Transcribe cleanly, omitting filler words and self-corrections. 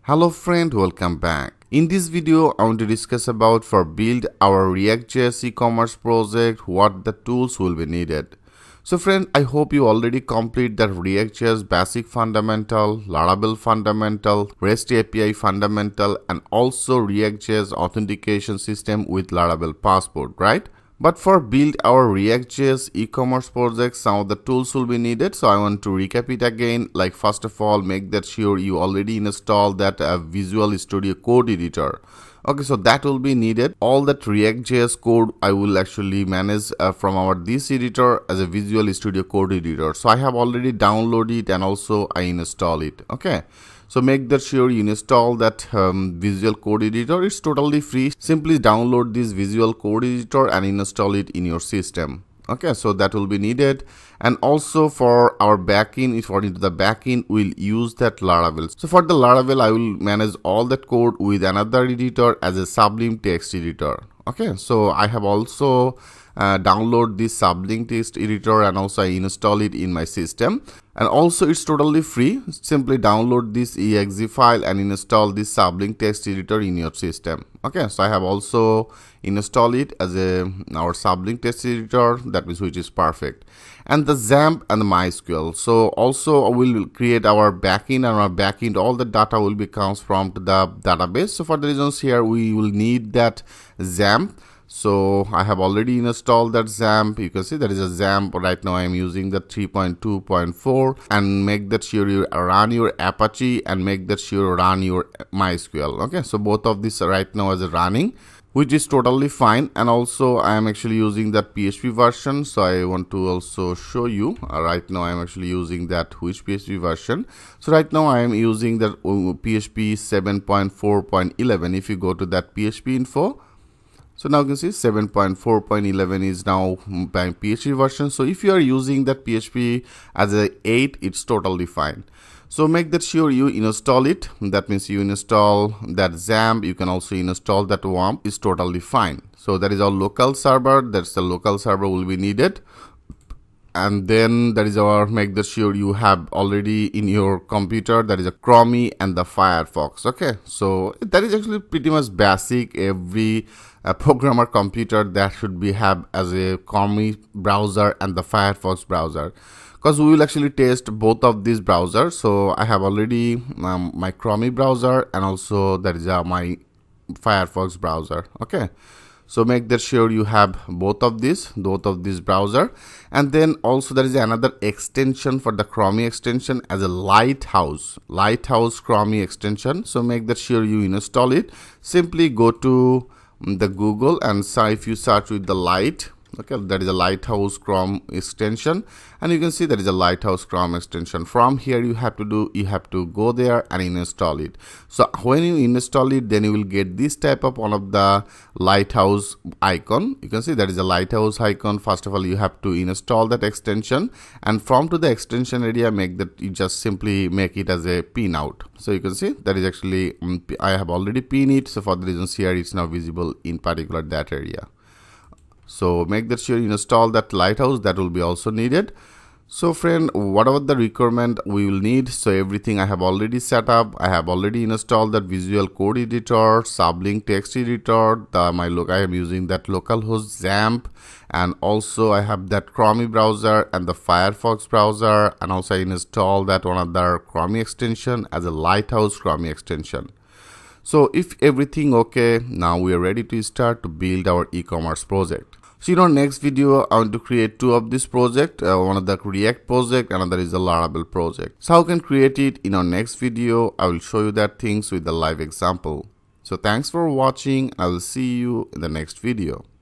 Hello friend, welcome back. In this video, I want to discuss about for build our React.js e-commerce project, what the tools will be needed. So friend, I hope you already complete the React.js basic fundamental, Laravel fundamental, REST API fundamental, and also React.js authentication system with Laravel passport, right? But for build our React.js e-commerce project, some of the tools will be needed. So I want to recap it again. Like first of all, make that sure you already install that Visual Studio Code Editor. Okay, so that will be needed. All that React.js code I will actually manage from our this editor as a Visual Studio Code Editor. So I have already downloaded it and also I install it. Okay. So make that sure you install that Visual Code Editor. It's totally free. Simply download this Visual Code Editor and install it in your system. Okay, so that will be needed. And also for our backend, if into the backend, we'll use that Laravel. So for the Laravel, I will manage all that code with another editor as a Sublime Text Editor. Okay, so I have also download this Sublime Text Editor and also I install it in my system. And also it's totally free. Simply download this exe file and install this Sublime Text Editor in your system. Okay, so I have also installed it as our Sublime Text Editor, that means which is perfect. And the XAMPP and the MySQL. So also we will create our backend, and our backend all the data will be comes from the database. So for the reasons here we will need that XAMPP. So I have already installed that XAMPP. You can see there is a XAMPP. Right now I am using the 3.2.4, and make that sure you run your Apache and make that sure you run your MySQL. Okay, so both of these right now is running, which is totally fine. And also I am actually using that PHP version. So I want to also show you right now I am actually using that which PHP version. So right now I am using that PHP 7.4.11. If you go to that PHP info, so now you can see 7.4.11 is now by PHP version. So if you are using that PHP as a 8, it's totally fine. So make that sure you install it. That means you install that XAMPP. You can also install that WAMP. It's totally fine. So that is our local server. That's the local server will be needed. And then that is our make that sure you have already in your computer that is a Chrome and the Firefox. Okay, so that is actually pretty much basic. Every programmer computer that should be have as a Chrome browser and the Firefox browser, because we will actually test both of these browsers. So I have already my Chrome browser and also that is my Firefox browser. Okay, so make that sure you have both of these browser. And then also there is another extension for the Chrome extension as a Lighthouse Chrome extension. So make that sure you install it. Simply go to the Google and if you search with the light, okay, that is a Lighthouse Chrome extension, and you can see that is a Lighthouse Chrome extension. From here you have to go there and install it. So when you install it, then you will get this type of one of the Lighthouse icon. You can see that is a Lighthouse icon. First of all, you have to install that extension, and from to the extension area, make that you just simply make it as a pin out. So you can see that is actually I have already pinned it. So for the reasons here, it's now visible in particular that area. So make that sure you install that Lighthouse. That will be also needed. So friend, whatever the requirement we will need, so everything I have already set up. I have already installed that Visual Code Editor, Sublime Text Editor, I am using that localhost XAMPP, and also I have that Chrome browser and the Firefox browser, and also I install that one other Chrome extension as a Lighthouse Chrome extension. So if everything okay, now we are ready to start to build our e-commerce project. So in our next video, I want to create two of this project. One of the React project, another is a Laravel project. So how can create it in our next video? I will show you that things with the live example. So thanks for watching. I will see you in the next video.